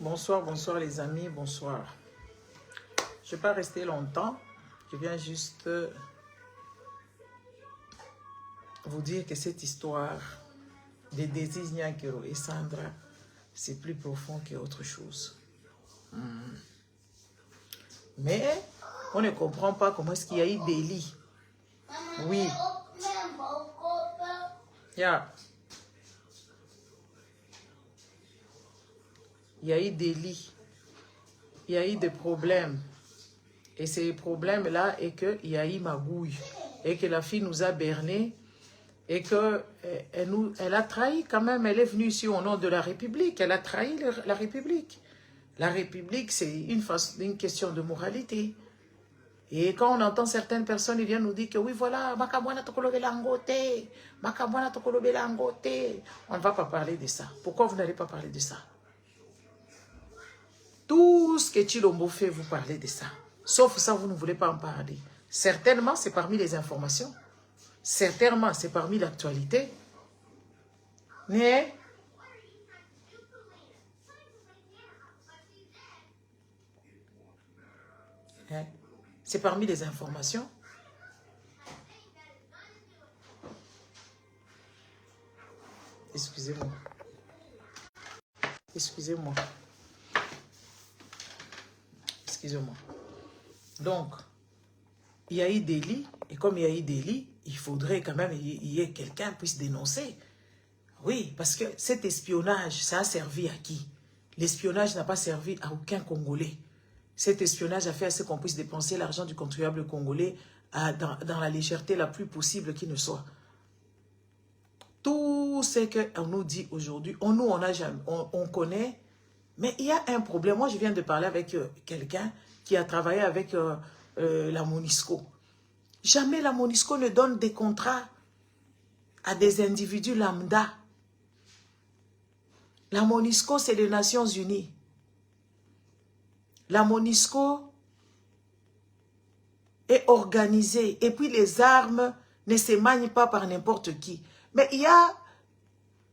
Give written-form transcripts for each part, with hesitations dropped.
Bonsoir, bonsoir les amis, bonsoir. Je ne vais pas rester longtemps. Je viens juste vous dire que cette histoire de Deziz Nyakero et Sandra, c'est plus profond qu'autre chose. Mais on ne comprend pas comment est-ce qu'il y a eu délit. Oui. Yeah. Il y a eu délit. Il y a eu des problèmes. Et ces problèmes-là, et qu'il y a eu magouille. Et que la fille nous a berné. Et qu'elle a trahi quand même. Elle est venue ici au nom de la République. Elle a trahi la République. La République, c'est une question de moralité. Et quand on entend certaines personnes, ils viennent nous dire que oui, voilà, on ne va pas parler de ça. Pourquoi vous n'allez pas parler de ça? Tout ce que Chilombo fait, vous parlez de ça. Sauf ça, vous ne voulez pas en parler. Certainement, c'est parmi les informations. Certainement, c'est parmi l'actualité. Mais c'est parmi les informations. Excusez-moi. Excusez-moi. Excusez-moi. Donc, il y a eu délit. Et comme il y a eu délit, il faudrait quand même qu'il y ait quelqu'un qui puisse dénoncer. Oui, parce que cet espionnage, ça a servi à qui? L'espionnage n'a pas servi à aucun Congolais. Cet espionnage a fait à ce qu'on puisse dépenser l'argent du contribuable congolais dans la légèreté la plus possible qui ne soit. Tout ce qu'on nous dit aujourd'hui, on connaît, mais il y a un problème. Moi, je viens de parler avec quelqu'un qui a travaillé avec la MONUSCO. Jamais la MONUSCO ne donne des contrats à des individus lambda. La MONUSCO, c'est les Nations Unies. La MONUSCO est organisée. Et puis les armes ne se manient pas par n'importe qui. Mais il y a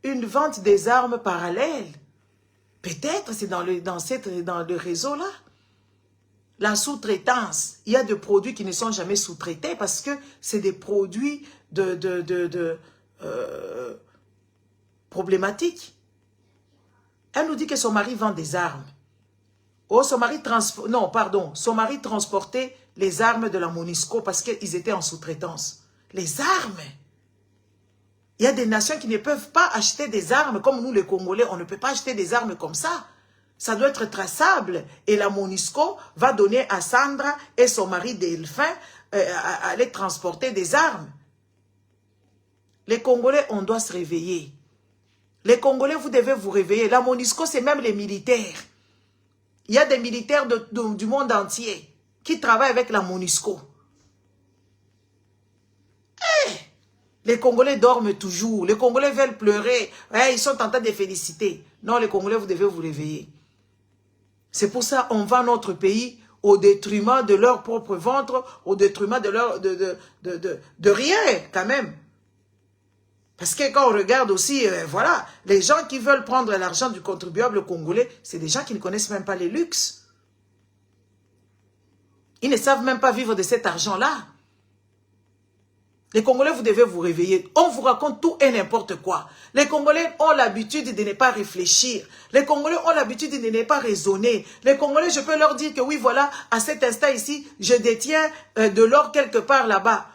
une vente des armes parallèle. Peut-être c'est dans le réseau-là. La sous-traitance. Il y a des produits qui ne sont jamais sous-traités parce que c'est des produits problématiques. Elle nous dit que son mari vend des armes. Oh, son mari transportait les armes de la MONUSCO parce qu'ils étaient en sous-traitance. Les armes. Il y a des nations qui ne peuvent pas acheter des armes comme nous les Congolais. On ne peut pas acheter des armes comme ça. Ça doit être traçable. Et la MONUSCO va donner à Sandra et son mari Delphin à aller transporter des armes. Les Congolais, on doit se réveiller. Les Congolais, vous devez vous réveiller. La MONUSCO, c'est même les militaires. Il y a des militaires du monde entier qui travaillent avec la MONUSCO. Les Congolais dorment toujours. Les Congolais veulent pleurer. Ils sont en train de féliciter. Non, les Congolais, vous devez vous réveiller. C'est pour ça qu'on vend notre pays au détriment de leur propre ventre, au détriment de rien, quand même. Parce que quand on regarde aussi, voilà, les gens qui veulent prendre l'argent du contribuable congolais, c'est des gens qui ne connaissent même pas les luxes. Ils ne savent même pas vivre de cet argent-là. Les Congolais, vous devez vous réveiller. On vous raconte tout et n'importe quoi. Les Congolais ont l'habitude de ne pas réfléchir. Les Congolais ont l'habitude de ne pas raisonner. Les Congolais, je peux leur dire que oui, voilà, à cet instant ici, je détiens de l'or quelque part là-bas.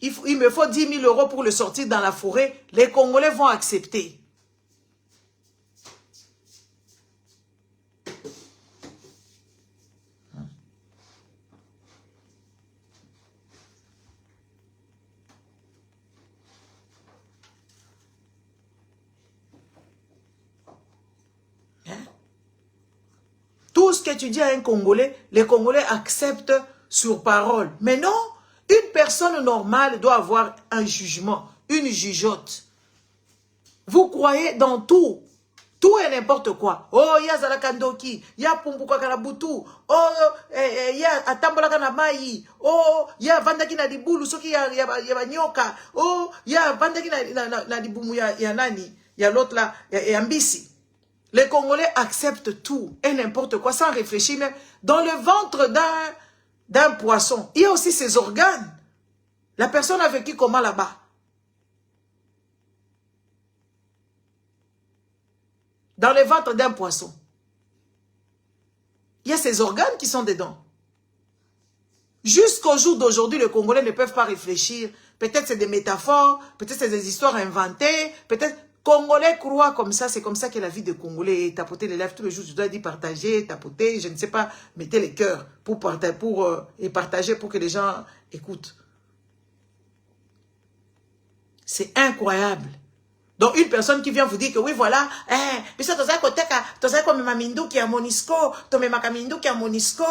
Il me faut 10 000 € pour le sortir dans la forêt. Les Congolais vont accepter. Tout ce que tu dis à un Congolais, les Congolais acceptent sur parole. Mais non, une personne normale doit avoir un jugement, une jugeote. Vous croyez dans tout. Tout et n'importe quoi. Oh, il y a Zalakandoki, il y a Pumbuka Karabutu, oh, il y a Atambola Kanamai, oh, il y a Vandaki na Dibulu, Soki ya Nyoka, oh, il y a Vandaki na Dibumu ya Nani, il y a l'autre là, il y a Mbisi. Les Congolais acceptent tout et n'importe quoi sans réfléchir. Même dans le ventre d'un poisson, il y a aussi ses organes. La personne a vécu comment là-bas? Dans le ventre d'un poisson, il y a ses organes qui sont dedans. Jusqu'au jour d'aujourd'hui, les Congolais ne peuvent pas réfléchir. Peut-être c'est des métaphores, peut-être c'est des histoires inventées, peut-être... Congolais croient comme ça, c'est comme ça que la vie de Congolais est. Tapoter les lèvres tous les jours, je dois dire partager, tapoter, je ne sais pas, mettez les cœurs et partager pour que les gens écoutent. C'est incroyable. Donc une personne qui vient vous dire que oui voilà, mais ça toza comme mamindu qui a Monisco, tome makamindu qui a Monisco,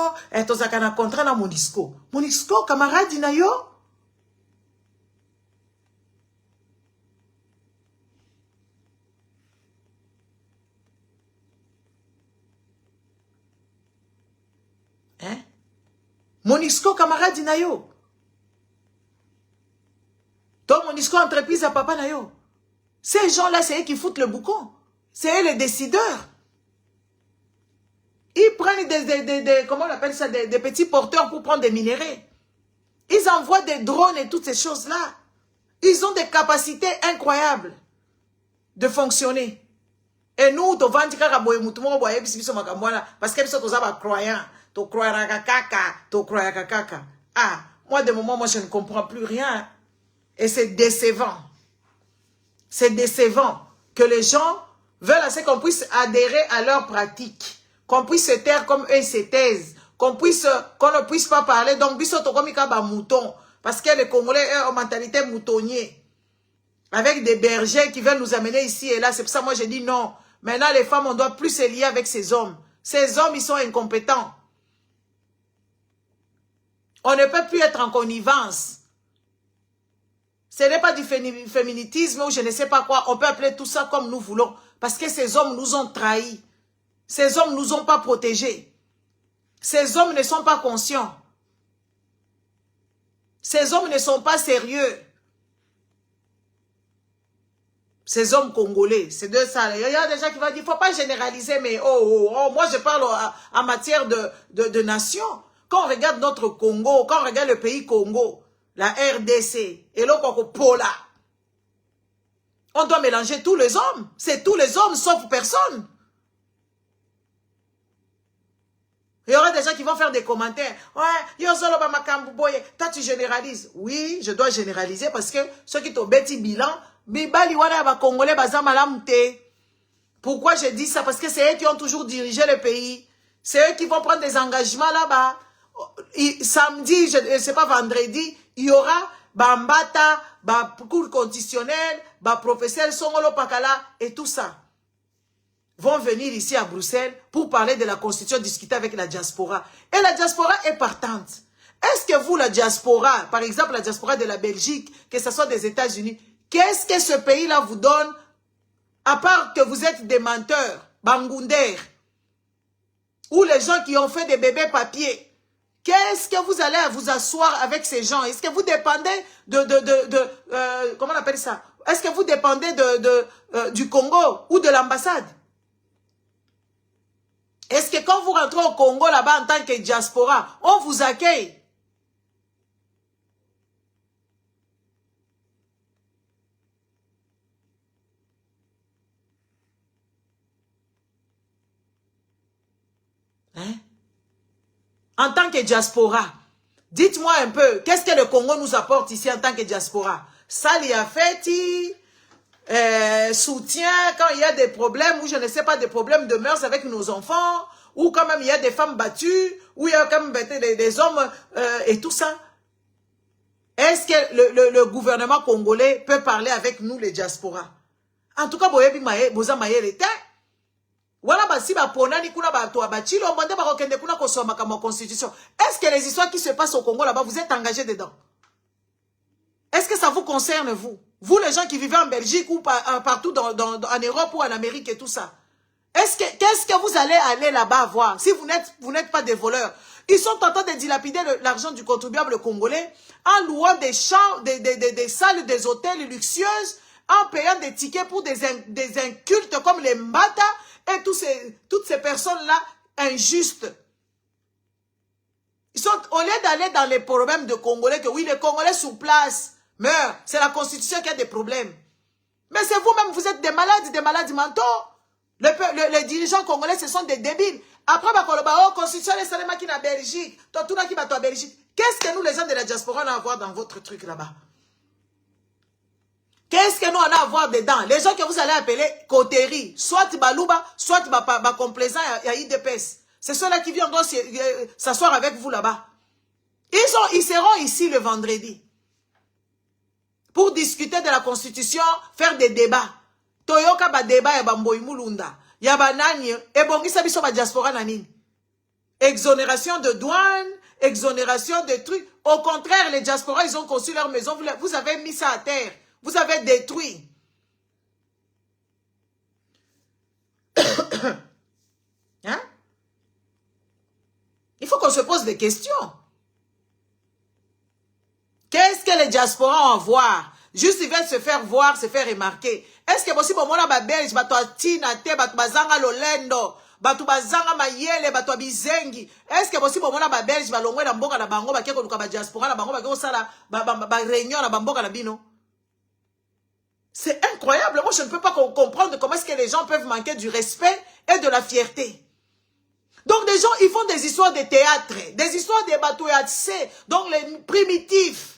toza kana contrat na Monisco. Monisco camarade na yo? Monisco camarade na yo. Donc Monisco entreprise à papa na yo. Ces gens-là, c'est eux qui foutent le boucan. C'est eux les décideurs. Ils prennent comment on appelle ça, des petits porteurs pour prendre des minéraux. Ils envoient des drones et toutes ces choses-là. Ils ont des capacités incroyables de fonctionner. Et nous, parce que nous sommes croyants. Ah, moi, de moment, moi, je ne comprends plus rien. Et c'est décevant. C'est décevant que les gens veulent assez qu'on puisse adhérer à leurs pratiques. Qu'on puisse se taire comme eux se taisent. Qu'on ne puisse pas parler. Donc, mouton. Parce que les Congolais ont une mentalité moutonnier. Avec des bergers qui veulent nous amener ici et là. C'est pour ça que moi, j'ai dit non. Maintenant, les femmes, on doit plus se lier avec ces hommes. Ces hommes, ils sont incompétents. On ne peut plus être en connivence. Ce n'est pas du féminisme ou je ne sais pas quoi. On peut appeler tout ça comme nous voulons. Parce que ces hommes nous ont trahis. Ces hommes ne nous ont pas protégés. Ces hommes ne sont pas conscients. Ces hommes ne sont pas sérieux. Ces hommes congolais, c'est de ça. Il y a des gens qui vont dire, il ne faut pas généraliser, mais moi je parle en matière de nation. Quand on regarde notre Congo, quand on regarde le pays Congo, la RDC et le Pola, on doit mélanger tous les hommes. C'est tous les hommes sauf personne. Il y aura des gens qui vont faire des commentaires. Ouais, toi tu généralises. Oui, je dois généraliser parce que ceux qui t'ont bêti bilan, pourquoi je dis ça? Parce que c'est eux qui ont toujours dirigé le pays. C'est eux qui vont prendre des engagements là-bas. Samedi, c'est pas vendredi, il y aura Bambata, cours conditionnel, professeur Songolo Pakala et tout ça. Vont venir ici à Bruxelles pour parler de la constitution, discuter avec la diaspora. Et la diaspora est partante. Est-ce que vous, la diaspora, par exemple la diaspora de la Belgique, que ce soit des États-Unis, qu'est-ce que ce pays-là vous donne, à part que vous êtes des menteurs, bangounders, ou les gens qui ont fait des bébés papiers? Qu'est-ce que vous allez vous asseoir avec ces gens? Est-ce que vous dépendez comment on appelle ça? Est-ce que vous dépendez du Congo ou de l'ambassade? Est-ce que quand vous rentrez au Congo là-bas en tant que diaspora, on vous accueille? Hein? En tant que diaspora, dites-moi un peu, qu'est-ce que le Congo nous apporte ici en tant que diaspora? Sali a fait, soutien quand il y a des problèmes, ou je ne sais pas, des problèmes de mœurs avec nos enfants, ou quand même il y a des femmes battues, ou il y a quand même des hommes et tout ça. Est-ce que le gouvernement congolais peut parler avec nous, les diasporas? En tout cas, boza mayele te. Voilà, si baponani kuna bato abachilo, mbande bakokende kuna kosoma kama constitution. Est-ce que les histoires qui se passent au Congo là-bas, vous êtes engagés dedans? Est-ce que ça vous concerne, vous? Vous, les gens qui vivez en Belgique ou partout en Europe ou en Amérique et tout ça. Qu'est-ce que vous allez là-bas voir si vous n'êtes pas des voleurs? Ils sont en train de dilapider l'argent du contribuable congolais en louant des champs, des salles, des hôtels luxueuses, en payant des tickets pour des incultes comme les Mbata et toutes ces personnes-là injustes. Ils sont, au lieu d'aller dans les problèmes de Congolais, que oui, les Congolais sur place meurent, c'est la Constitution qui a des problèmes. Mais c'est vous-même, vous êtes des malades mentaux. Les dirigeants congolais, ce sont des débiles. Après, oh, Constitution, les Salema qui na Belgique, Totuna qui va en Belgique. Qu'est-ce que nous, les gens de la diaspora, on a à voir dans votre truc là-bas? Qu'est-ce que nous, on a à voir dedans? Les gens que vous allez appeler coterie, soit Balouba, soit complaisant à IDPS. C'est ceux-là qui viennent s'asseoir avec vous là-bas. Ils seront ici le vendredi pour discuter de la Constitution, faire des débats. Toyoka ba débat ya bamboy mulunda. Ya banani et bongisa biso ba diaspora nanini. Exonération de douane, exonération de trucs. Au contraire, les diasporas, ils ont construit leur maison. Vous avez mis ça à terre. Vous avez détruit. Hein? Il faut qu'on se pose des questions. Qu'est-ce que les diasporas ont à voir? Juste, ils veulent se faire voir, se faire remarquer. Est-ce que possible, au moment belge, bato atina te, bato bazanga lolendo, bato bazanga mayele, bato abizengi. Est-ce que possible, au moment belge, balongwe na mboka na bango, bakeko luka ba diaspora na bango, bakeko sala, ba réunion na mboka na bino? C'est incroyable. Moi, je ne peux pas comprendre comment est-ce que les gens peuvent manquer du respect et de la fierté. Donc, des gens, ils font des histoires de théâtre, des histoires de batouyatsé, donc les primitifs.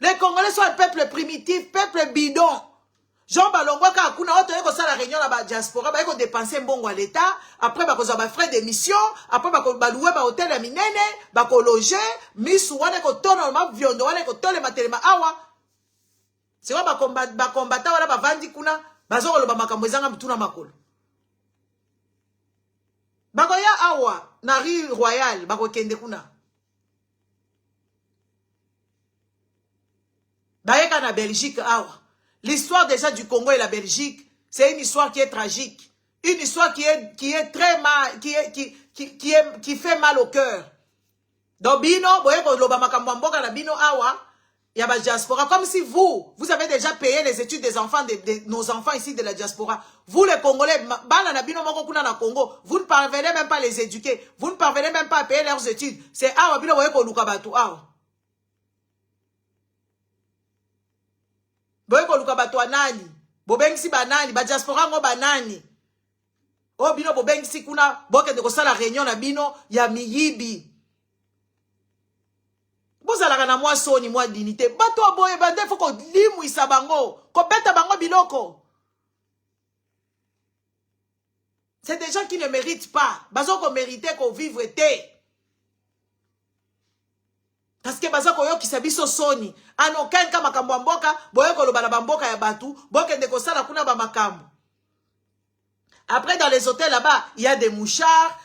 Les Congolais sont un peuple primitif, peuple bidon. Jean Balongwa Kakuna, on a fait la réunion à la diaspora, ils ont dépensé un bon à l'État, après, ils ont fait des missions, après, ils ont loué un hôtel à Minene, ils ont logé, Missouane, ils ont tourné, Viondo, ils ont tourné, Matelema, Awa. C'est quoi, ils combattent, ils ont vendu, ils ont fait makambo ezanga mutuna makolo. Bakoya Awa, na rue Royale, bakokende kuna. Bayeka na Belgique, awa. L'histoire déjà du Congo et la Belgique, c'est une histoire qui est tragique. Une histoire qui est très mal, qui fait mal au cœur. Donc, bino, boyeko loba makambo mboka na bino awa, ya ba diaspora. Comme si vous avez déjà payé les études des enfants, de nos enfants ici de la diaspora. Vous les Congolais, bana na bino moko kuna na Congo, vous ne parvenez même pas à les éduquer. Vous ne parvenez même pas à payer leurs études. C'est awa bino boyeko luka batu awa. Boyeko luka bato anani, bobengisi banani, ba diaspora ngo banani. O bino bobengisi kuna, boke de kosala réunion na bino ya miyibi. Bozalaka na mwa soni mwa dignité. Bato aboye bande foko limu isabango, ko beta bango biloko. C'est des gens qui ne méritent pas. Bazo ko mériter ko vivre te. Parce que baza koyo kisabiso soni. En aucun cas makambo mboka, boye ko loba na bamboka ya batu, boke de kosala kuna ba makambo. Après dans les hôtels là-bas, il y a des mouchards.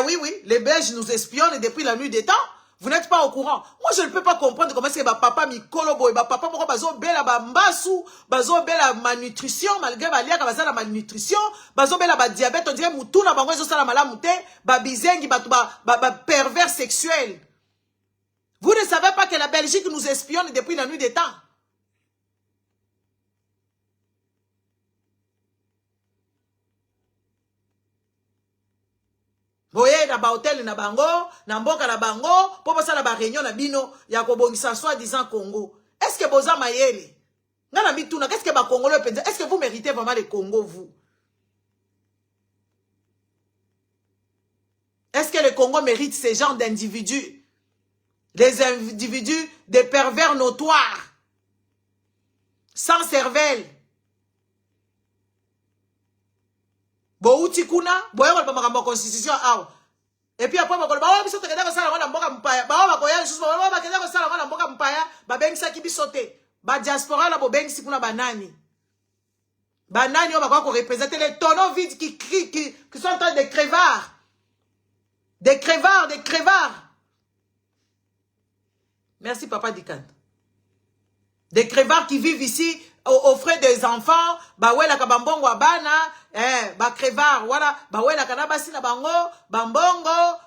Oui, les Belges nous espionnent depuis la nuit des temps. Vous n'êtes pas au courant. Moi, je ne peux pas comprendre comment est-ce que papa Mikolo boy, papa moko bazo bela ba mbasu, bazo bela malnutrition malgré baliaka baza la malnutrition, bazo bela ba diabète, on dirait mutuna bango ezo sala malamu te, ba bizengi ba pervers sexuel. Vous ne savez pas que la Belgique nous espionne depuis la nuit des temps. Boye na ba hotel na bango, na mboka na bango, po basa na ba réunion na bino, ya ko bongisa soi-disant Congo. Est-ce que boza mayele? Ngana mituna, qu'est-ce que ba Congolais penza? Est-ce que vous méritez vraiment le Congo, vous? Est-ce que le Congo mérite ce genre d'individus? Des individus, des pervers notoires, sans cervelle. Bouti kuna, boye ko ba constitution awa. Et puis après bakolo ba biso tekeda ko sala na mboka mpaya. Ba ba ko ya susu ba bakeda ko sala na mboka mpaya, ba bengisa ki bisote. Ba diaspora la bo bengisi kuna banani. Banani o ba ko représenter les tonneaux vides qui crient qui sont en train de crevards. Des crevards. Merci papa Dikant. Des crevards qui vivent ici aux frais des enfants, bawela kabambongo abana, ba crevard, voilà, bawela kanabasi na bango, bambongo,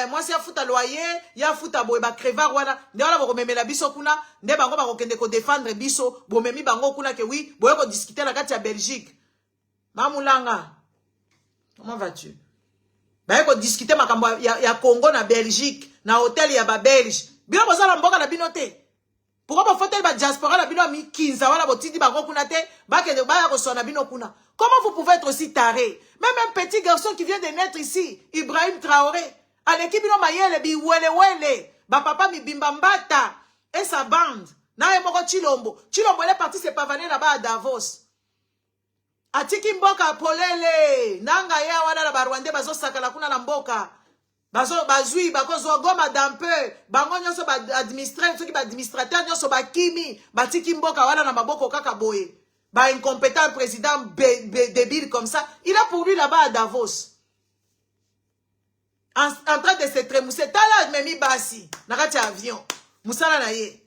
moi si ya futa loyer, ya futa boy ba crevard, voilà, nde wala boko memela biso kuna, nde bango bako kende ko défendre biso, bo memi bango kuna ke oui, boye ko discuter na kati ya Belgique. Mamulanga, comment vas-tu? Baye ko discuter makambo ya Congo na Belgique, na hôtel ya ba Belge. Bino bozala mboka na binote. Pourquoi vous faites la diaspora la bino mi 15 wala botidi bango kuna te ba kende ba ko sona bino kuna. Comment vous pouvez être aussi taré? Même un petit garçon qui vient de naître ici, Ibrahim Traoré, à l'équipe bino mayele bi wele ba papa mi bimbambata et sa bande. Na moko Chilombo. Chilombo elle est parti se pavaner là-bas à Davos. Atiki mboka polele nanga ya wana na barwande bazo sakala kuna na mboka. Bazui, bakozwa goma dampe, bango nyonso ba administrer, ceux qui ba administrateur nyonso ba kimi, batiki mboka wana na maboko kaka boye. Ba incompétent président débile comme ça, il a pour lui là-bas à Davos. En train de se trémousser, tala memi basi, nakati avion, musala na ye.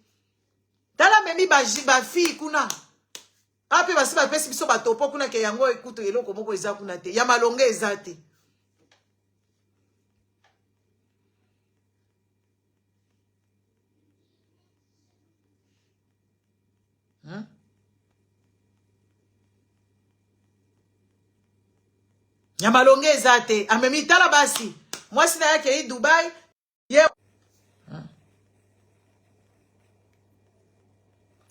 Tala memi ba fille kuna. Ape basi ba pesi biso ba topo kuna ke yango ekuto eloko moko eza kuna te, ya malonge eza te. Yamalonge ezate amemi tala basi moi sina yake Dubai ye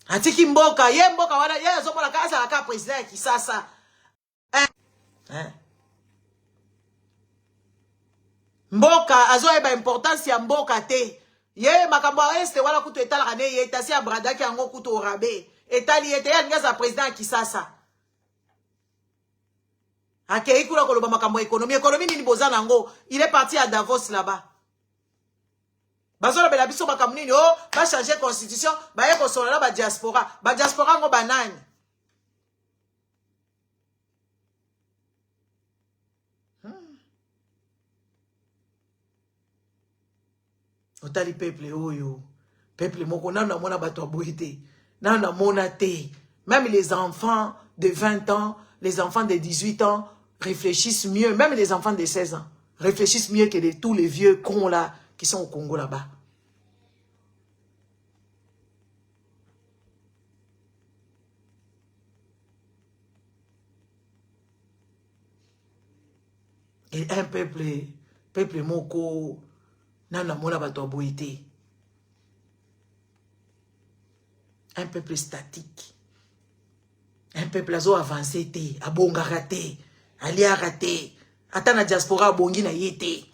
atiki mboka ye mboka wana ye azomola kaza aka president ya Kisasa mboka azoyeba importance ya mboka te ye makambo este wala kutu etala ne ye etasi ya bradaki yango kutu orabe etali ete ya ngaza president ya Kisasa. Akei kula koloba makambo économie nini boza nango il est parti à Davos là-bas. Bazola bela biso makambo nini oh ba changer constitution ba ye ko sona ba diaspora ngo banani. Otali peuple oyo peuple moko nana mona bato aboyete nana mona te même les enfants de 20 ans les enfants de 18 ans réfléchissent mieux, même les enfants de 16 ans, réfléchissent mieux que tous les vieux cons là qui sont au Congo là-bas. Et un peuple moko, nana mona bato aboyete. Un peuple statique. Un peuple azo avancé te, abonga raté. Alia raté. Atana diaspora bongi na yete.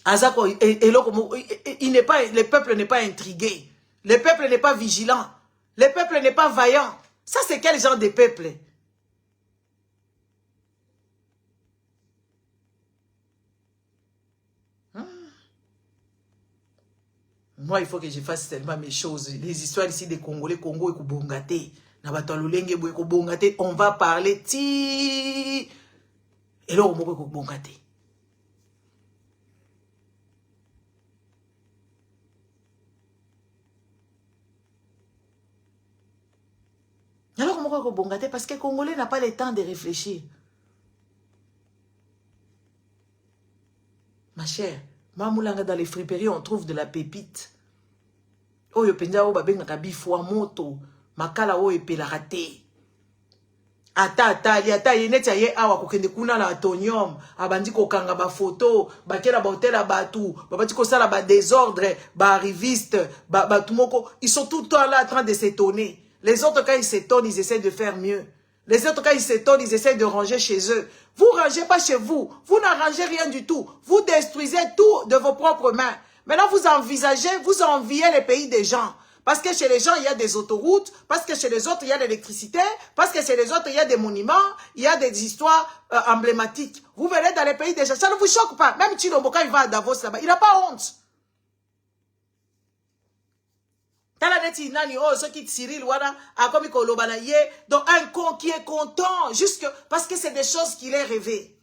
Azako il n'est pas le peuple n'est pas intrigué. Le peuple n'est pas vigilant. Le peuple n'est pas vaillant. Ça c'est quel genre de peuple? Moi, il faut que je fasse tellement mes choses. Les histoires ici des Congolais, Congo et Koubongate. On va parler ti. Et là, on va Koubongate. Alors, on va Koubongate parce que les Congolais n'ont pas le temps de réfléchir. Ma chère, Mamoulanga dans les friperies, on trouve de la pépite. Oh, yo penza o babenga kabifwa moto. Makala o epela raté. Ata yeneti ye awa kokende kuna la atonium. Abandi kokanga ba photo. Bakela ba hotel a batu. Babati ko sala ba désordre. Ba arriviste. Ba tumoko. Ils sont tout le temps là en train de s'étonner. Les autres, quand ils s'étonnent, ils essaient de faire mieux. Les autres, quand ils s'étonnent, ils essaient de ranger chez eux. Vous ne rangez pas chez vous. Vous n'arrangez rien du tout. Vous détruisez tout de vos propres mains. Maintenant, vous envisagez, vous enviez les pays des gens. Parce que chez les gens, il y a des autoroutes. Parce que chez les autres, il y a de l'électricité. Parce que chez les autres, il y a des monuments. Il y a des histoires emblématiques. Vous venez dans les pays des gens. Ça ne vous choque pas. Même Chilombo, quand il va à Davos là-bas, il n'a pas honte. Donc un con qui est content juste parce que c'est des choses qu'il est rêvé.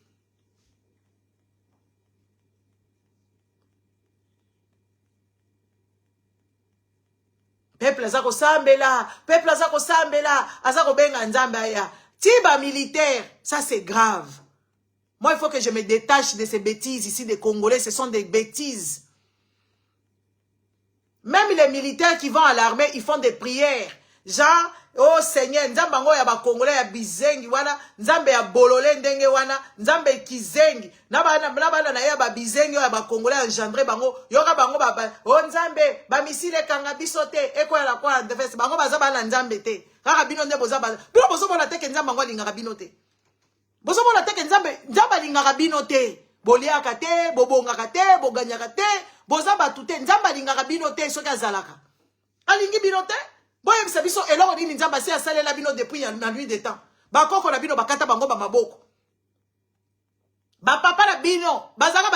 peuple azako sambela, peuple azako sambela, azako benga nzambe aya. Tiba militaire, ça c'est grave. Moi, il faut que je me détache de ces bêtises ici des Congolais, ce sont des bêtises. Même les militaires qui vont à l'armée, ils font des prières. Genre, oh Seigneur, nzambe ya ba Congolais ya bizengi wana, nzambe ya bolole ndenge wana, nzambe kizengi, nabana na ya ba bizengi ya ba Congolais engendré bango, yoka bango ba oh nzambe, ba misile kanga bisote, eko ya la kwa defense, bango baza ba na nzambe te. Kaka bino nde boza ba. Bino bozo bona te ke nzambe ngo lingaka bino te. Bozo bona te ke nzambe lingaka bino te. Boliaka te, bobongaka te, boganyaka te, boza batu te, nzambe lingaka bino te soki azalaka. Alingi bino te? Boye bisa biso eloko nini nzamba si asalela bino depuis na nuit de temps. Bakoko na bino bakata bango ba maboko. Ba papa na bino bazaka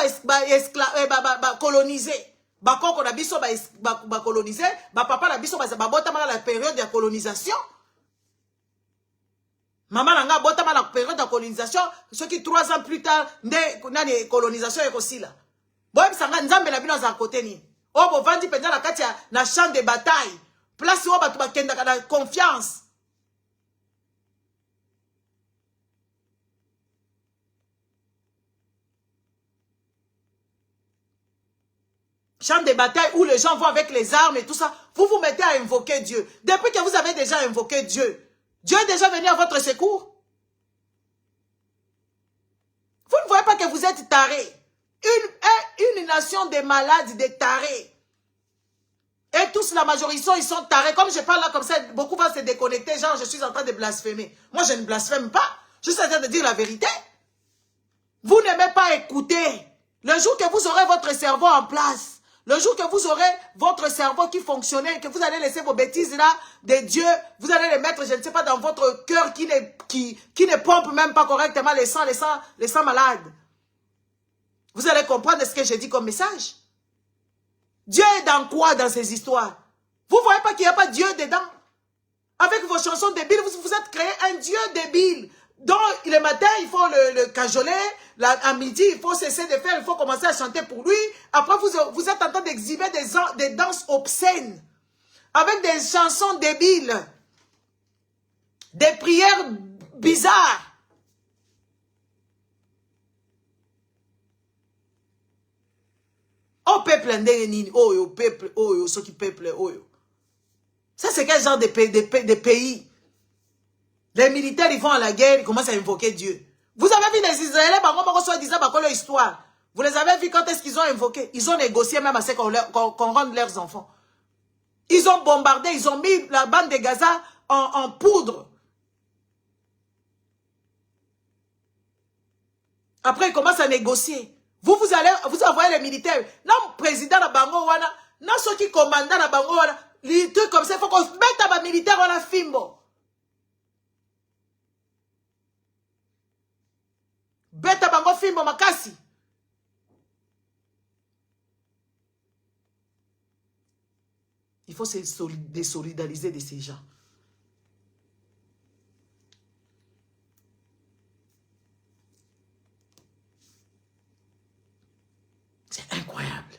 ba coloniser. Bakoko na biso ba coloniser, ba papa na biso ba bota la période de colonisation. Maman nanga bota la période de colonisation, ce qui 3 ans plus tard nani colonisation ekosila. Boye bisa nzambe na bino za côté ni. O bo vandi penza na kati na champ de bataille. Place où tu vas la confiance. Champ de bataille où les gens vont avec les armes et tout ça. Vous vous mettez à invoquer Dieu. Depuis que vous avez déjà invoqué Dieu, Dieu est déjà venu à votre secours. Vous ne voyez pas que vous êtes tarés. Une nation de malades, de tarés. Et tous, la majorité, ils sont tarés. Comme je parle là comme ça, beaucoup vont se déconnecter. Genre, je suis en train de blasphémer. Moi, je ne blasphème pas. Je suis en train de dire la vérité. Vous n'aimez pas écouter. Le jour que vous aurez votre cerveau en place, le jour que vous aurez votre cerveau qui fonctionnait, que vous allez laisser vos bêtises là, de Dieu, vous allez les mettre, je ne sais pas, dans votre cœur qui ne pompe même pas correctement les sangs malades. Vous allez comprendre ce que je dis comme message. Dieu est dans quoi dans ces histoires? Vous ne voyez pas qu'il n'y a pas Dieu dedans? Avec vos chansons débiles, vous êtes créé un Dieu débile. Donc, le matin, il faut le cajoler. À midi, il faut cesser de faire. Il faut commencer à chanter pour lui. Après, vous êtes en train d'exhiber des danses obscènes. Avec des chansons débiles. Des prières bizarres. Oh peuple, oh yo peuple, oh yo, ceux qui peuple, oh yo. Ça c'est quel genre de pays? Les militaires, ils vont à la guerre, ils commencent à invoquer Dieu. Vous avez vu les Israéliens, leur histoire. Vous les avez vu quand est-ce qu'ils ont invoqué? Ils ont négocié même à ce qu'on rende leurs enfants. Ils ont bombardé, ils ont mis la bande de Gaza en poudre. Après, ils commencent à négocier. Vous envoyez les militaires. Non, président de Bango wana, non, ceux qui commandent la Bango wana, les trucs comme ça, il faut qu'on mette à ma militaire wana fimbo. Bête à Bango fimbo makasi. Il faut se désolidariser de ces gens. C'est incroyable.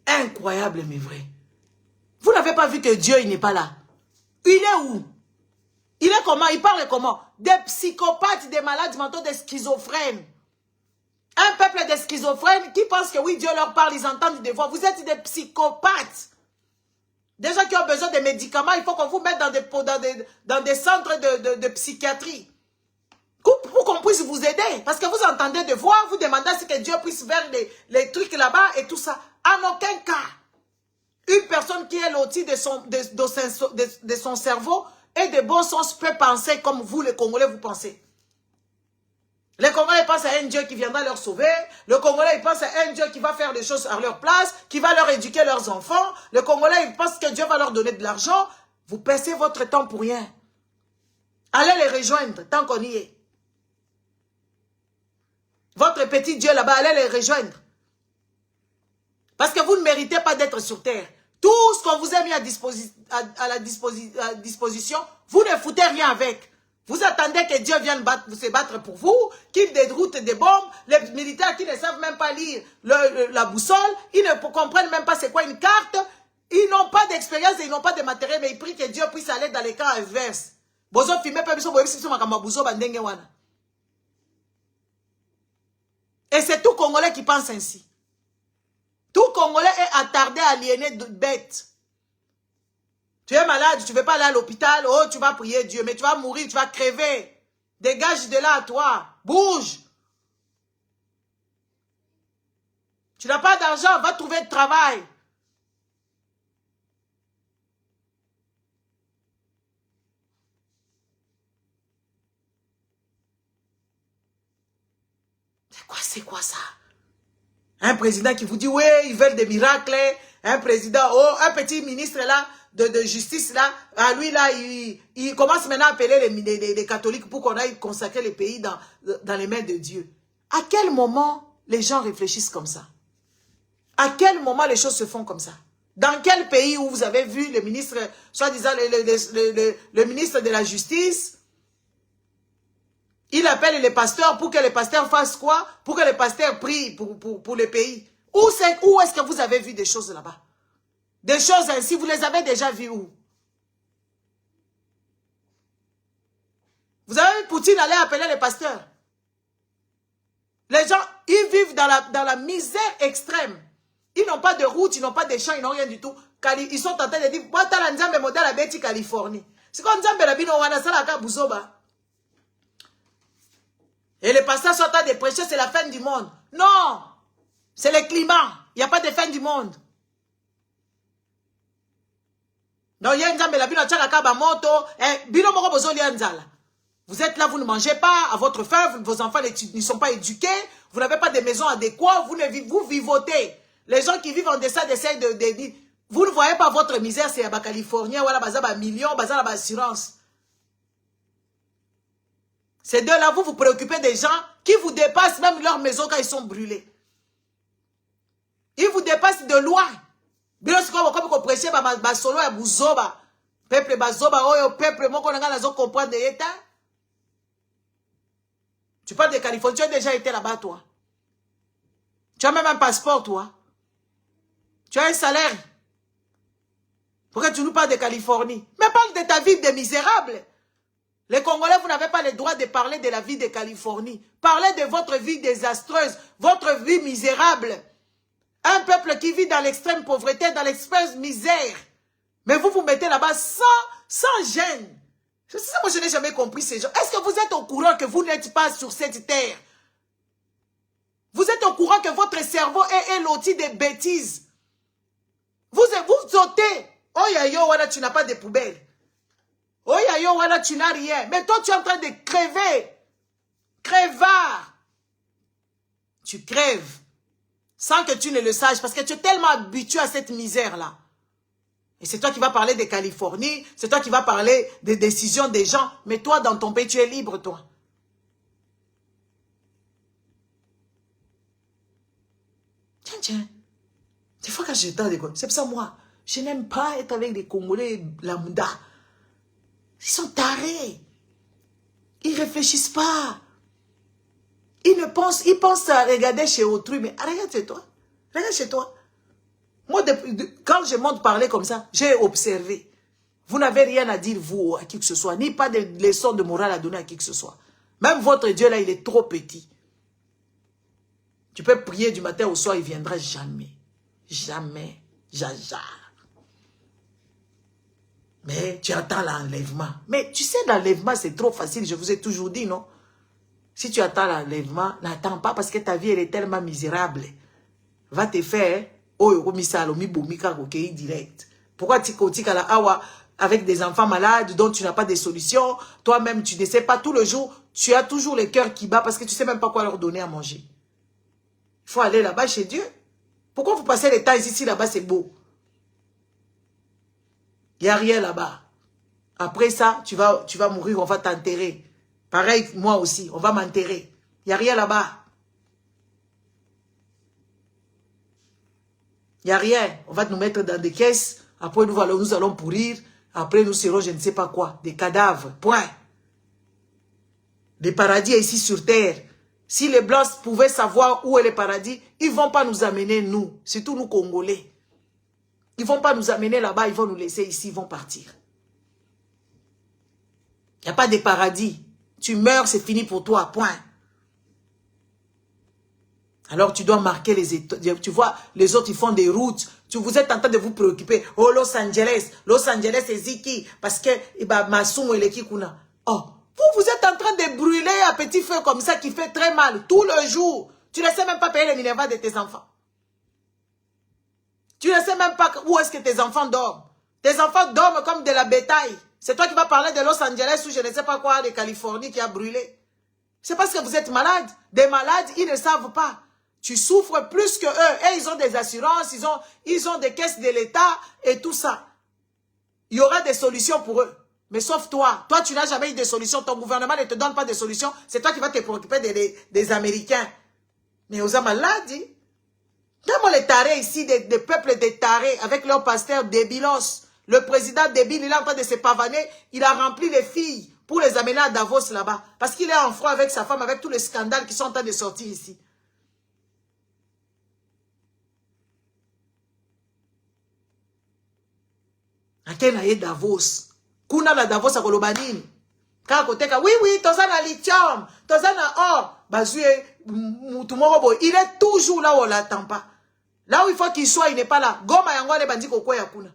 Incroyable, mais vrai. Vous n'avez pas vu que Dieu, il n'est pas là. Il est où? Il est comment? Il parle comment? Des psychopathes, des malades mentaux, des schizophrènes. Un peuple de schizophrènes qui pense que oui, Dieu leur parle, ils entendent des voix. Vous êtes des psychopathes. Des gens qui ont besoin de médicaments, il faut qu'on vous mette dans des centres de psychiatrie. Pour qu'on puisse vous aider. Parce que vous entendez des voix, vous demandez à ce que Dieu puisse faire les trucs là-bas et tout ça. En aucun cas, une personne qui est lotie de son cerveau et de bon sens peut penser comme vous, les Congolais, vous pensez. Les Congolais pensent à un Dieu qui viendra leur sauver. Le Congolais, il pense à un Dieu qui va faire des choses à leur place, qui va leur éduquer leurs enfants. Le Congolais, il pense que Dieu va leur donner de l'argent. Vous passez votre temps pour rien. Allez les rejoindre tant qu'on y est. Votre petit Dieu là-bas, allez les rejoindre. Parce que vous ne méritez pas d'être sur terre. Tout ce qu'on vous a mis à disposition, vous ne foutez rien avec. Vous attendez que Dieu vienne se battre pour vous, qu'il déroute des bombes. Les militaires qui ne savent même pas lire la boussole, ils ne comprennent même pas c'est quoi une carte. Ils n'ont pas d'expérience et ils n'ont pas de matériel, mais ils prient que Dieu puisse aller dans les cas inverses. Bozo filmé pas biso boyebi biso makamba buzo bandenge wana. Et c'est tout Congolais qui pense ainsi. Tout Congolais est attardé, aliéné, bête. Tu es malade, tu ne veux pas aller à l'hôpital, oh tu vas prier Dieu, mais tu vas mourir, tu vas crever. Dégage de là à toi, bouge. Tu n'as pas d'argent, va trouver du travail. C'est quoi ça? Un président qui vous dit, oui, ils veulent des miracles. Un président, oh, un petit ministre là, de justice là, à lui là, il commence maintenant à appeler les catholiques pour qu'on aille consacrer les pays dans les mains de Dieu. À quel moment les gens réfléchissent comme ça? À quel moment les choses se font comme ça? Dans quel pays où vous avez vu le ministre, soi-disant le ministre de la justice, il appelle les pasteurs pour que les pasteurs fassent quoi? Pour que les pasteurs prient pour le pays. Où est-ce que vous avez vu des choses là-bas? Des choses ainsi, vous les avez déjà vues où? Vous avez vu Poutine aller appeler les pasteurs? Les gens, ils vivent dans la misère extrême. Ils n'ont pas de route, ils n'ont pas de champs, ils n'ont rien du tout. Ils sont en train de dire, Californie. C'est comme ça, et les pasteurs sont en train de prêcher, c'est la fin du monde. Non! C'est le climat. Il n'y a pas de fin du monde. Non, vous êtes là, vous ne mangez pas à votre faim, vos enfants ne sont pas éduqués, vous n'avez pas de maison adéquate, vous vivotez. Les gens qui vivent en deçà d'essayer de vous ne voyez pas votre misère, c'est à Californie, voilà, bazaba millions, bazaba assurance. Ces deux-là, vous vous préoccupez des gens qui vous dépassent même leur maison quand ils sont brûlés. Ils vous dépassent de loin. Comme vous prêchez, basolo et bouzoba. Peuple bazoba, oh, peuple, moi, qu'on a comprendre des états. Tu parles de Californie, tu as déjà été là-bas, toi. Tu as même un passeport, toi. Tu as un salaire. Pourquoi tu nous parles de Californie? Mais parle de ta vie de misérable. Les Congolais, vous n'avez pas le droit de parler de la vie de Californie. Parlez de votre vie désastreuse, votre vie misérable. Un peuple qui vit dans l'extrême pauvreté, dans l'extrême misère. Mais vous vous mettez là-bas sans gêne. C'est ça, moi je n'ai jamais compris ces gens. Est-ce que vous êtes au courant que vous n'êtes pas sur cette terre? Vous êtes au courant que votre cerveau est loti de bêtises. Vous sautez. Oh yo, voilà, tu n'as pas de poubelle. Oh yo, voilà, tu n'as rien. Mais toi, tu es en train de crever. Crevard. Tu crèves. Sans que tu ne le saches. Parce que tu es tellement habitué à cette misère-là. Et c'est toi qui vas parler de Californie. C'est toi qui vas parler des décisions des gens. Mais toi, dans ton pays, tu es libre, toi. Tiens. Des fois, quand j'entends des... C'est pour ça, moi, je n'aime pas être avec des Congolais lambda. Ils sont tarés. Ils ne réfléchissent pas. Ils pensent à regarder chez autrui. Mais regarde chez toi. Regarde chez toi. Moi, quand je monte parler comme ça, j'ai observé. Vous n'avez rien à dire, vous, à qui que ce soit. Ni pas de leçons de morale à donner à qui que ce soit. Même votre Dieu, là, il est trop petit. Tu peux prier du matin au soir, il ne viendra jamais. Jamais. Jaja. Mais tu attends l'enlèvement. Mais tu sais, l'enlèvement, c'est trop facile. Je vous ai toujours dit, non? Si tu attends l'enlèvement, n'attends pas parce que ta vie, elle est tellement misérable. Va te faire, direct. Pourquoi tu continues avec des enfants malades dont tu n'as pas de solution? Toi-même, tu ne sais pas tout le jour. Tu as toujours le cœur qui bat parce que tu ne sais même pas quoi leur donner à manger. Il faut aller là-bas chez Dieu. Pourquoi vous passez le temps ici si là-bas c'est beau? Il n'y a rien là-bas. Après ça, tu vas mourir, on va t'enterrer. Pareil, moi aussi, on va m'enterrer. Il n'y a rien là-bas. Il n'y a rien. On va nous mettre dans des caisses. Après, nous allons pourrir. Après, nous serons je ne sais pas quoi. Des cadavres. Point. Le paradis est ici sur terre. Si les Blancs pouvaient savoir où est le paradis, ils ne vont pas nous amener, nous. Surtout nous, Congolais. Ils ne vont pas nous amener là-bas, ils vont nous laisser ici, ils vont partir. Il n'y a pas de paradis. Tu meurs, c'est fini pour toi, point. Alors tu dois marquer les étoiles. Tu vois, les autres, ils font des routes. Vous êtes en train de vous préoccuper. Oh, Los Angeles c'est Ziki. Parce que, Masumo et Lekikuna. Oh, vous êtes en train de brûler un petit feu comme ça qui fait très mal tout le jour. Tu ne sais même pas payer les Minerva de tes enfants. Tu ne sais même pas où est-ce que tes enfants dorment. Tes enfants dorment comme de la bétail. C'est toi qui vas parler de Los Angeles ou je ne sais pas quoi, de Californie qui a brûlé. C'est parce que vous êtes malade. Des malades, ils ne savent pas. Tu souffres plus que eux. Et ils ont des assurances, ils ont des caisses de l'État et tout ça. Il y aura des solutions pour eux. Mais sauf toi. Toi, tu n'as jamais eu de solution. Ton gouvernement ne te donne pas de solution. C'est toi qui vas te préoccuper des Américains. Mais aux malades, comment les tarés ici, des peuples des tarés, avec leur pasteur débilos, le président débile, il est en train de se pavaner, il a rempli les filles pour les amener à Davos là-bas. Parce qu'il est en froid avec sa femme, avec tous les scandales qui sont en train de sortir ici. Akenaye Davos. Kuna la Davos à Kolobanini. Oui, tozana lithium, tozana or. Bazoué, il est toujours là où on ne l'attend pas. Là où il faut qu'il soit, il n'est pas là. Goma yango ne bandi koko ya kuna.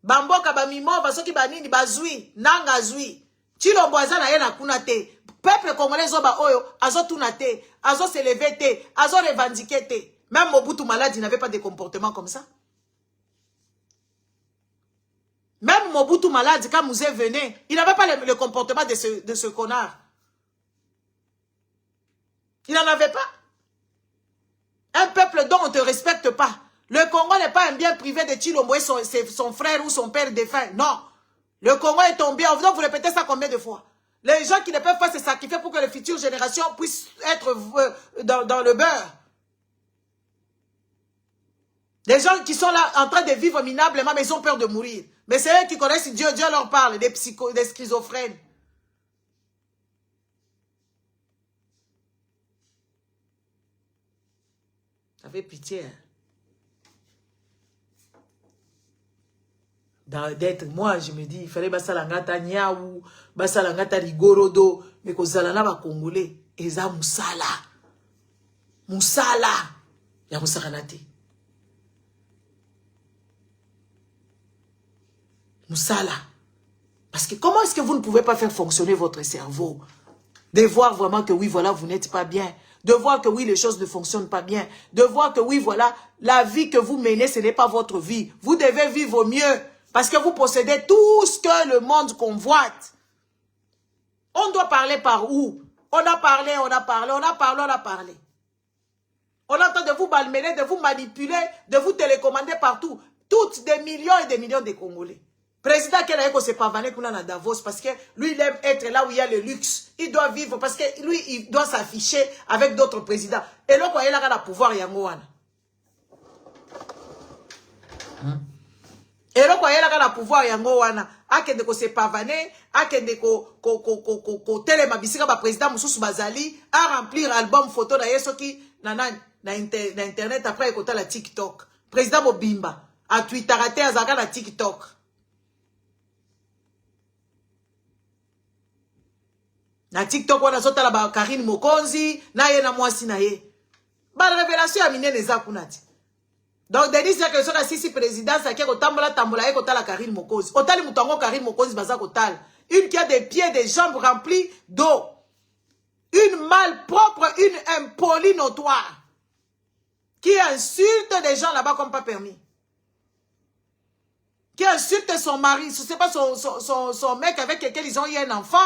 Bamboka bamimova soki banini bazui, nanga zui. Chilombo azana yena kuna te. Peuple congolais zoba oyo, azo tuna te, azo se lever te, azo revendiquer te. Même Mobutu Maladi n'avait pas de comportement comme ça. Même Mobutu Maladi, quand Mouzé venait, il n'avait pas le comportement de ce connard. Il n'en avait pas. Un peuple dont on ne te respecte pas. Le Congo n'est pas un bien privé de Chilombo et son frère ou son père défunt. Non. Le Congo est ton bien. Donc vous répétez ça combien de fois? Les gens qui ne peuvent pas se sacrifier pour que les futures générations puissent être dans le beurre. Les gens qui sont là en train de vivre minablement, mais ils ont peur de mourir. Mais c'est eux qui connaissent Dieu. Dieu leur parle, des schizophrènes. Ça fait pitié. D'être, moi, je me dis, il fallait basalangata niaou, basalangata rigorodo, mais que zalana ba congolais, eza musala. Musala. Ya musakanate. Musala. Parce que comment est-ce que vous ne pouvez pas faire fonctionner votre cerveau? De voir vraiment que oui, voilà, vous n'êtes pas bien. De voir que oui, les choses ne fonctionnent pas bien. De voir que oui, voilà, la vie que vous menez, ce n'est pas votre vie. Vous devez vivre mieux. Parce que vous possédez tout ce que le monde convoite. On doit parler par où? On a parlé. On est en train de vous malmener, de vous manipuler, de vous télécommander partout. Toutes des millions et des millions de Congolais. Président Kenaïko s'est pavané qu'on a à Davos parce que lui, il aime être là où il y a le luxe. Il doit vivre parce que lui, il doit s'afficher avec d'autres présidents. Et là, il a le pouvoir, Yangoana. Et là, il a le pouvoir, Yangoana. Akende ko se pavané, akende ko telema bisika ba président Moussous Bazali, a remplir album photo na yeso ki na internet après écouter la TikTok. Président Mobimba a Twitter raté azaka na TikTok. Na TikTok wana zota la ba Karine Mokonzi na ye na mwasi na ye. Ba révélation ya minene za kunati. Donc Denis c'est que soka sisi président ça qui ko tambola ye ko tala Karine Mokonzi. Otali mutango Karine Mokonzi baza ko tala. Une qui a des pieds, des jambes remplies d'eau. Une malpropre, une impolie notoire. Qui insulte des gens là-bas comme pas permis. Qui insulte son mari, je sais pas son mec avec lequel ils ont eu un enfant.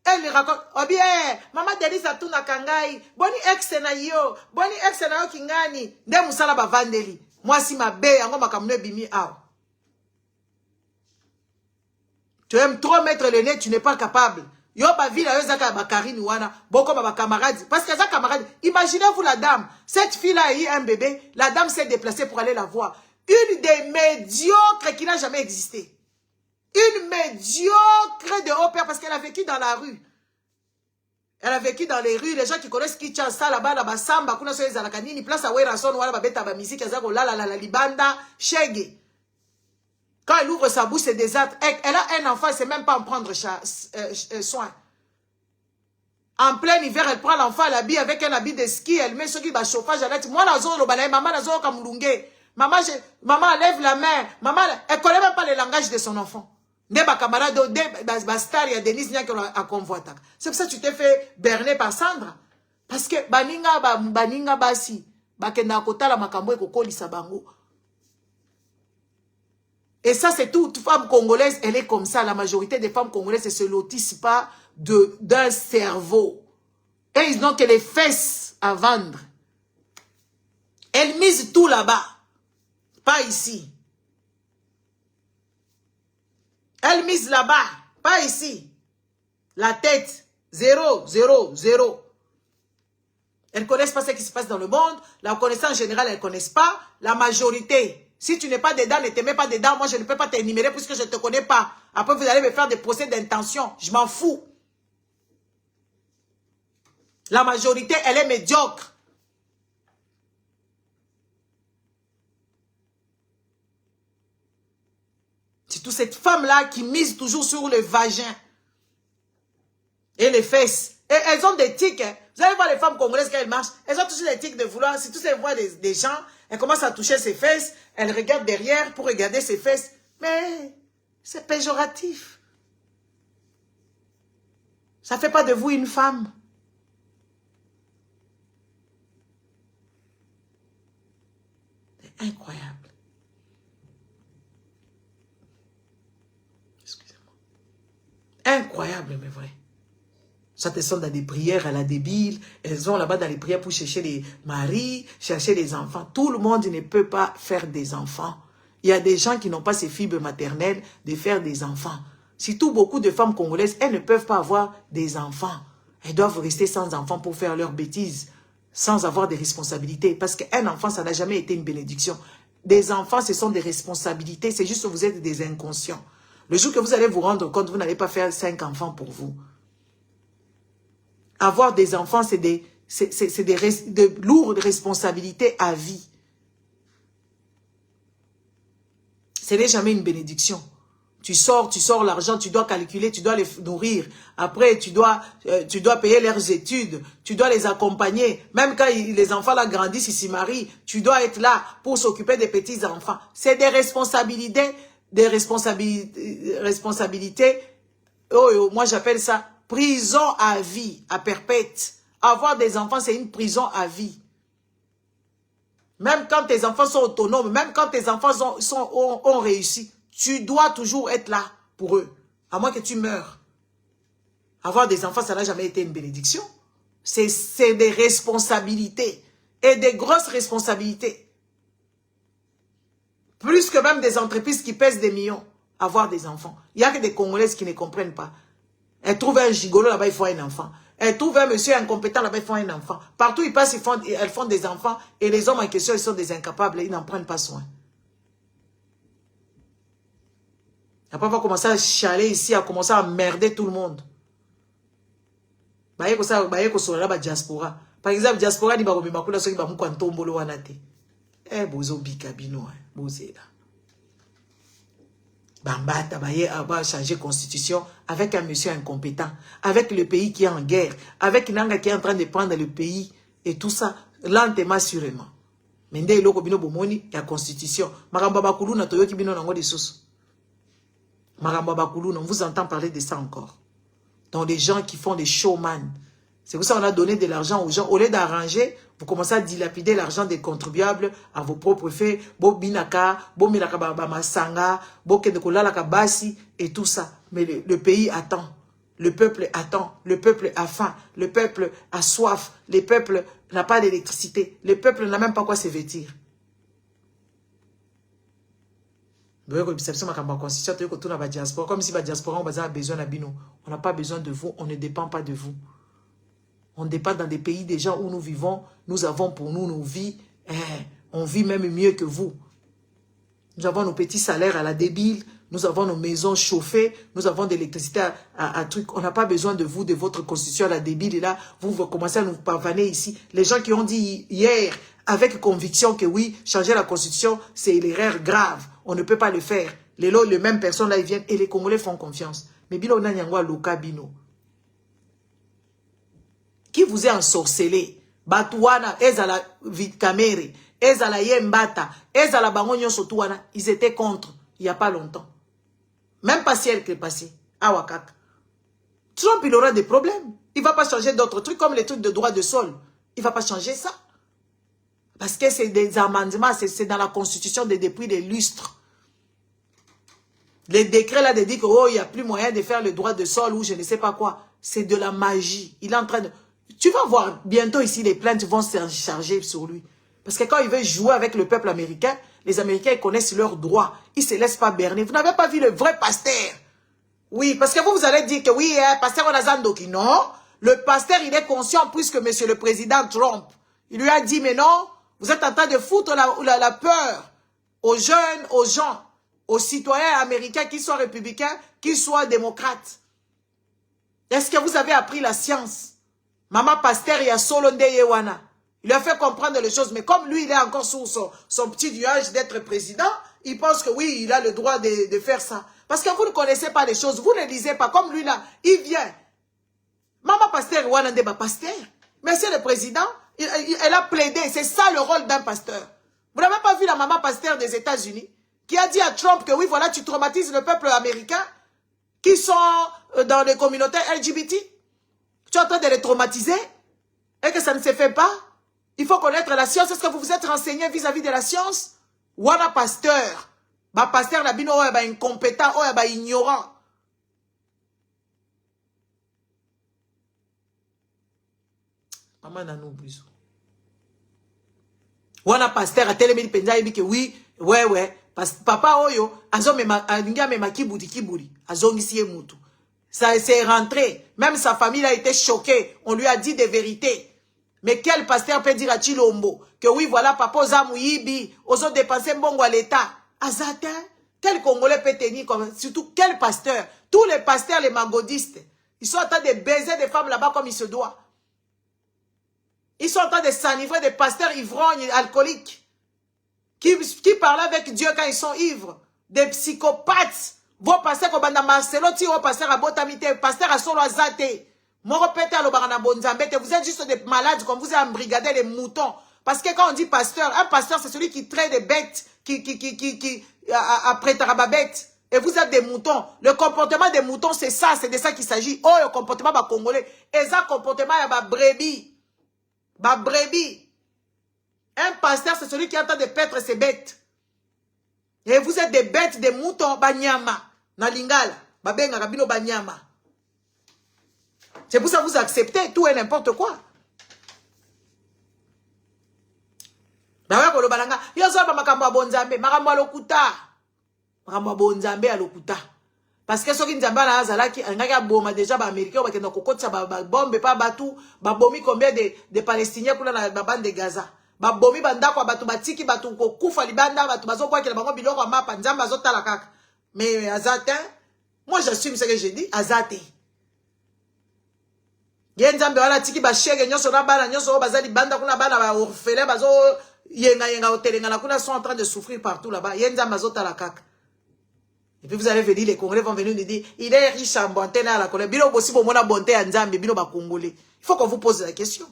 Elle lui raconte, oh bien, maman Denis a tout na kangai, boni ex na yo kingani, nde musala ba vandeli. Moi si ma bé, yango makamune bimi aw. Tu aimes trop mettre le nez, tu n'es pas capable. Yo ba ville yo zaka ba Karine wana, boko ba camarades, parce que za camarades, imaginez-vous la dame, cette fille là a eu un bébé, la dame s'est déplacée pour aller la voir. Une des médiocres qui n'a jamais existé. Une médiocre de haut père parce qu'elle a vécu dans la rue. Elle a vécu dans les rues, les gens qui connaissent Kinshasa là-bas, là-bas, Samba, kuna so ezalaka nini, place à Werason, wala babeta ba musique, ezako la libanda, shege. Quand elle ouvre sa bouche, c'est des actes. Elle a un enfant, elle ne sait même pas en prendre soin. En plein hiver, elle prend l'enfant, elle l'habille avec un habit de ski, elle met ce qui va chauffage, elle dit, moi, maman, maman lève la main, maman, elle ne connaît même pas le langage de son enfant. C'est pour ça que tu t'es fait berner par Sandra. Parce que baninga basi bakenda kotala makambo ekokolisa bango. Et ça c'est toute femme congolaise, elle est comme ça. La majorité des femmes congolaises ne se lotissent pas d'un cerveau. Et ils n'ont que les fesses à vendre. Elles misent tout là-bas, pas ici. Elle mise là-bas, pas ici. La tête, 0, 0, 0. Elles ne connaissent pas ce qui se passe dans le monde. La connaissance générale, elles ne connaissent pas. La majorité, si tu n'es pas dedans, ne te mets pas dedans. Moi, je ne peux pas t'énumérer puisque je ne te connais pas. Après, vous allez me faire des procès d'intention. Je m'en fous. La majorité, elle est médiocre. C'est toute cette femme-là qui mise toujours sur le vagin et les fesses. Et elles ont des tics. Hein. Vous allez voir les femmes congolaises quand elles marchent. Elles ont toujours des tics de vouloir. Si toutes elles voient des gens, elles commencent à toucher ses fesses. Elles regardent derrière pour regarder ses fesses. Mais c'est péjoratif. Ça ne fait pas de vous une femme. C'est incroyable. Incroyable, mais vrai. Ça te sent dans des prières à la débile. Elles ont là-bas dans les prières pour chercher les maris, chercher les enfants. Tout le monde ne peut pas faire des enfants. Il y a des gens qui n'ont pas ces fibres maternelles de faire des enfants. Surtout beaucoup de femmes congolaises, elles ne peuvent pas avoir des enfants. Elles doivent rester sans enfants pour faire leurs bêtises, sans avoir des responsabilités. Parce qu'un enfant, ça n'a jamais été une bénédiction. Des enfants, ce sont des responsabilités. C'est juste que vous êtes des inconscients. Le jour que vous allez vous rendre compte, vous n'allez pas faire 5 enfants pour vous. Avoir des enfants, c'est de lourdes responsabilités à vie. Ce n'est jamais une bénédiction. Tu sors l'argent, tu dois calculer, tu dois les nourrir. Après, tu dois payer leurs études, tu dois les accompagner. Même quand les enfants là grandissent, ils s'y marient, tu dois être là pour s'occuper des petits-enfants. C'est des responsabilités. Des responsabilités, moi j'appelle ça prison à vie, à perpète. Avoir des enfants, c'est une prison à vie. Même quand tes enfants sont autonomes, même quand tes enfants ont réussi, tu dois toujours être là pour eux, à moins que tu meurs. Avoir des enfants, ça n'a jamais été une bénédiction. C'est des responsabilités, et des grosses responsabilités. Plus que même des entreprises qui pèsent des millions, avoir des enfants. Il n'y a que des Congolaises qui ne comprennent pas. Elles trouvent un gigolo là-bas, il faut un enfant. Elles trouvent un monsieur incompétent là-bas, il faut un enfant. Partout ils passent, elles font des enfants. Et les hommes en question, ils sont des incapables, ils n'en prennent pas soin. Après, on va commencer à chialer ici, à commencer à merder tout le monde. Par exemple, diaspora, il eh, bozo bikabino, bozela. Bambata, va changer constitution avec un monsieur incompétent, avec le pays qui est en guerre, avec Nanga qui est en train de prendre le pays, et tout ça, lentement, sûrement. Mais ndé iloko bino bomoni, ya constitution. Maramba bakuluna, toyoki bino nango de sous. Maramba bakuluna, on vous entend parler de ça encore. Donc, les gens qui font des showman. C'est pour ça qu'on a donné de l'argent aux gens. Au lieu d'arranger, vous commencez à dilapider l'argent des contribuables à vos propres faits. Bo binaka, bo minaka ba masanga, bo kendekolala basi et tout ça. Mais le pays attend. Le peuple attend. Le peuple a faim. Le peuple a soif. Le peuple n'a pas d'électricité. Le peuple n'a même pas quoi se vêtir. Comme si la diaspora a besoin de nous. On n'a pas besoin de vous. On ne dépend pas de vous. On dépend dans des pays déjà où nous vivons. Nous avons pour nous nos vies. On vit même mieux que vous. Nous avons nos petits salaires à la débile. nous avons nos maisons chauffées, nous avons de l'électricité à truc. On n'a pas besoin de vous, de votre constitution, la débile, et là, vous commencez à nous pavaner ici. Les gens qui ont dit hier, avec conviction que oui, changer la constitution, c'est l'erreur grave. On ne peut pas le faire. Les mêmes personnes là, ils viennent et les Congolais font confiance. Mais bilo na nyangwa loka bino. Qui vous est ensorcelé? Batouana, ezala Vitkamere, ezala Yembata, ezala Bangonyo Sotouana, ils étaient contre il n'y a pas longtemps. Même pas si elle est passée. À Wakak. Trump, il aura des problèmes. Il ne va pas changer d'autres trucs comme les trucs de droit de sol. Il ne va pas changer ça. Parce que c'est des amendements, c'est dans la constitution depuis des lustres. Les décrets là de dire que oh, il n'y a plus moyen de faire le droit de sol ou je ne sais pas quoi. C'est de la magie. Il est en train de... Tu vas voir bientôt ici, les plaintes vont se charger sur lui. Parce que quand il veut jouer avec le peuple américain, les Américains ils connaissent leurs droits. Ils ne se laissent pas berner. Vous n'avez pas vu le vrai pasteur. Oui, parce que vous allez dire que oui, pasteur Onazandoki. Non, le pasteur il est conscient puisque monsieur le président Trump, il lui a dit mais non, vous êtes en train de foutre la peur aux jeunes, aux gens, aux citoyens américains, qu'ils soient républicains, qu'ils soient démocrates. Est-ce que vous avez appris la science? Maman pasteur, il y a Solonde Yewana. Il lui a fait comprendre les choses, mais comme lui, il est encore sous son petit nuage d'être président, il pense que oui, il a le droit de faire ça. Parce que vous ne connaissez pas les choses, vous ne lisez pas. Comme lui là, il vient. Maman pasteur, Yewana Ndeba pasteur. Mais c'est le président, elle a plaidé. C'est ça le rôle d'un pasteur. Vous n'avez pas vu la maman pasteur des États-Unis qui a dit à Trump que oui, voilà, tu traumatises le peuple américain qui sont dans les communautés LGBT. Tu es en train de les traumatiser et que ça ne se fait pas. Il faut connaître la science. Est-ce que vous vous êtes renseigné vis-à-vis de la science? Ou un pasteur? Bah pasteur Nabino, bah incompétent, bah ignorant. Maman n'a nous plus. Ou un pasteur a tellement dit que oui, ouais. Parce que papa oyo, azo mema kiburi, azo ngisiye mutu. Ça s'est rentré. Même sa famille a été choquée. On lui a dit des vérités. Mais quel pasteur peut dire à Chilombo que oui, voilà, papa Ozamou Yibi, ozo dépenser mbongo à l'État. Azata, quel Congolais peut tenir comme... Surtout, quel pasteur? Tous les pasteurs, les magodistes, ils sont en train de baiser des femmes là-bas comme il se doit. Ils sont en train de s'enivrer des pasteurs ivrognes, alcooliques, qui parlent avec Dieu quand ils sont ivres. Des psychopathes. Vos pasteurs comme Marcelo, vos pasteurs à Botamite, pasteurs à Solo Azate. Vous êtes juste des malades comme vous êtes embrigadés des moutons. Parce que quand on dit pasteur, un pasteur c'est celui qui traite des bêtes, après Tarababette. Et vous êtes des moutons. Le comportement des moutons c'est ça, c'est de ça qu'il s'agit. Oh, le comportement bah congolais. Et ça, comportement il y a bah brebis. Bah brebis. Un pasteur c'est celui qui est en train de paître ses bêtes. Et vous êtes des bêtes, des moutons, banyama. Na lingala, babenga rabino banyama. C'est pour ça que vous acceptez tout et n'importe quoi. Parce que ceux qui Nzamba na azalaki angaka boma déjà ba américain ba kenda kokotsa ba bombe pa batu ba bomi combien de palestiniens kula na bande de Gaza. Ba bomi banda kwa batu batiki batu ko kufa libanda batu bazo kwa kila bango biloko mapa Nzamba azotala kaka. Mais Azatin, moi j'assume ce que j'ai dit, Azate. Yenzambe wala tiki ba shege nyoso na bana nyoso bazali banda kuna bana ba orphelin bazo yenga hotelenga na kuna sont en train de souffrir partout là-bas. Yenzambe azotala kaka. Et puis vous allez venir, les Congolais vont venir nous dire, il est riche en bonté à la colère. Bino aussi pour mon bonté à Nzambe, bino ba Congolais. Il faut qu'on vous pose la question.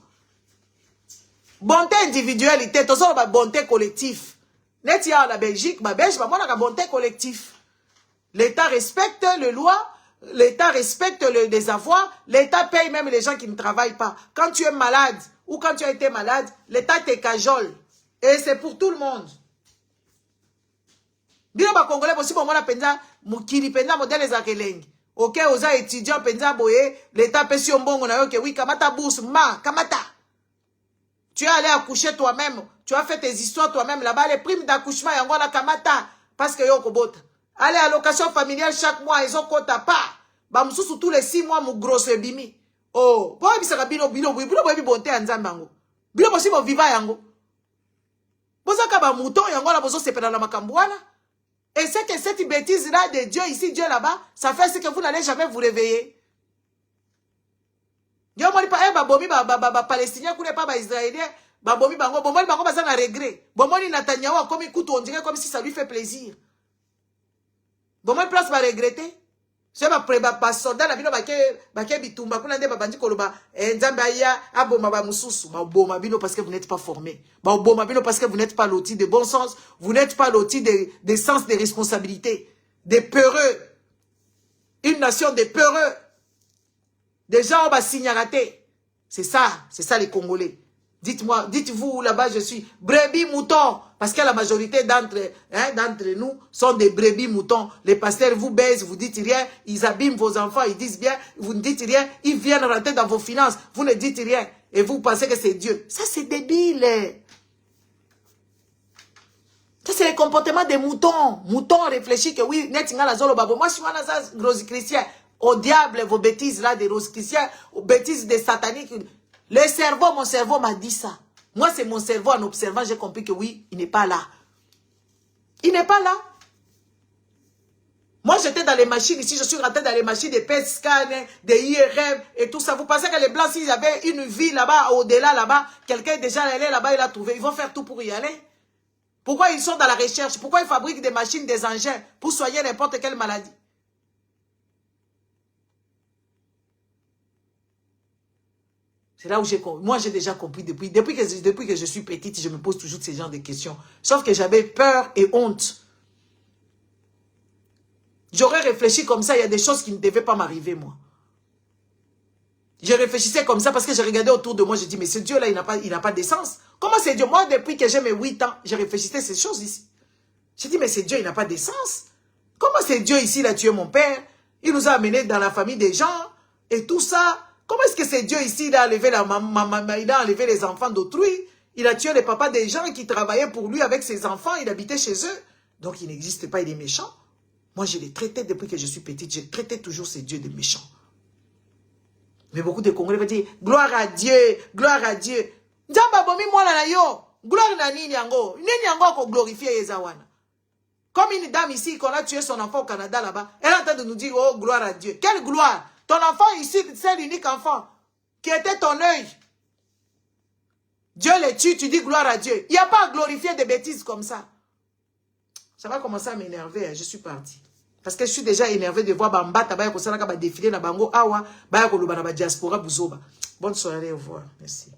Bonté individualité, tout ça bonté collectif. Net ya la Belgique, ma Belge, ba mona ka bonté collectif. L'État respecte les lois, l'État respecte les avoirs, l'État paye même les gens qui ne travaillent pas. Quand tu es malade ou quand tu as été malade, l'État te cajole. Et c'est pour tout le monde. Bino ba Congolais aussi pour moi la penza mukili penza modèle za kelengi. OK, oza étudiant penza boye, l'État paye sur mbongo na yo que oui, kamata bourse ma, kamata. Tu es allé accoucher toi-même, tu as fait tes histoires toi-même là-bas, les primes d'accouchement yango na kamata parce que yo kobota. Allez à location familiale chaque mois, ils ont compte à part. Bah, sous tous les 6 mois, mon gros bimi. Oh, bon, il sera bino bonté à Nzambango. Bino possible viva yango. Boza ka ba mouton yango la bozo sepela la makambouana. Et c'est que cette bêtise-là de Dieu ici, Dieu là-bas, ça fait ce que vous n'allez jamais vous réveiller. Dieu m'a dit, babomi, Palestinien, pas Israélien, babomi, bango, ça n'a regret. Bomoni, Netanyahu, comme écoute, on dirait comme si ça lui fait plaisir. Bomoni, place va regretter. Je vais soldat na bino bake bitumba kuna nde babandi koloba nzambe aya aboma ba mususu ba boma bino parce que vous n'êtes pas formé ba boma bino parce que vous n'êtes pas loti de bon sens, vous n'êtes pas loti de sens de responsabilité, des peureux, une nation de peureux, des gens ba signaraté. C'est ça les Congolais. Dites-moi, dites-vous là-bas, je suis brebis mouton. Parce que la majorité d'entre nous sont des brebis moutons. Les pasteurs vous baisent, vous dites rien. Ils abîment vos enfants, ils disent bien. Vous ne dites rien. Ils viennent rentrer dans vos finances. Vous ne dites rien. Et vous pensez que c'est Dieu. Ça, c'est débile. Ça, c'est le comportement des moutons. Moutons réfléchissent que oui, net la zolo babo. Moi, je suis un rose chrétien. Au diable, vos bêtises là, des roses chrétiens, aux bêtises des sataniques. Le cerveau, mon cerveau m'a dit ça. Moi, c'est mon cerveau, en observant, j'ai compris que oui, il n'est pas là. Il n'est pas là. Moi, j'étais dans les machines ici, je suis rentré dans les machines de PET scan, de IRM et tout ça. Vous pensez que les Blancs, s'ils avaient une vie là-bas, au-delà là-bas, quelqu'un est déjà allé là-bas, il a trouvé. Ils vont faire tout pour y aller. Pourquoi ils sont dans la recherche? Pourquoi ils fabriquent des machines, des engins pour soigner n'importe quelle maladie? C'est là où moi j'ai déjà compris depuis que je suis petite, je me pose toujours ce genre de questions. Sauf que j'avais peur et honte. J'aurais réfléchi comme ça, il y a des choses qui ne devaient pas m'arriver, moi. Je réfléchissais comme ça parce que je regardais autour de moi, je dis, mais ce Dieu-là, il n'a pas d'essence. Comment c'est Dieu? Moi, depuis que j'ai mes 8 ans, je réfléchissais à ces choses ici. J'ai dit, mais c'est Dieu, il n'a pas d'essence. Comment c'est Dieu ici, il a tué mon père? Il nous a amenés dans la famille des gens et tout ça. Comment est-ce que c'est Dieu ici, il a enlevé il a enlevé les enfants d'autrui? Il a tué les papas des gens qui travaillaient pour lui avec ses enfants, il habitait chez eux. Donc il n'existe pas, il est méchant. Moi, je l'ai traité depuis que je suis petite, j'ai traité toujours ces dieux de méchants. Mais beaucoup de Congolais vont dire, gloire à Dieu, gloire à Dieu. Nzamba bomi mwana na yo, gloire na nini yango? Nini yango ko glorifier Yezawana? Comme une dame ici, qu'on a tué son enfant au Canada là-bas, elle est en train de nous dire, oh, gloire à Dieu. Quelle gloire? Ton enfant ici, c'est l'unique enfant qui était ton œil. Dieu le tue, tu dis gloire à Dieu. Il n'y a pas à glorifier des bêtises comme ça. Ça va commencer à m'énerver, je suis partie. Parce que je suis déjà énervé de voir Bambata, défiler na bango awa, baya koluba na ba diaspora buzoba. Bonne soirée, au revoir. Merci.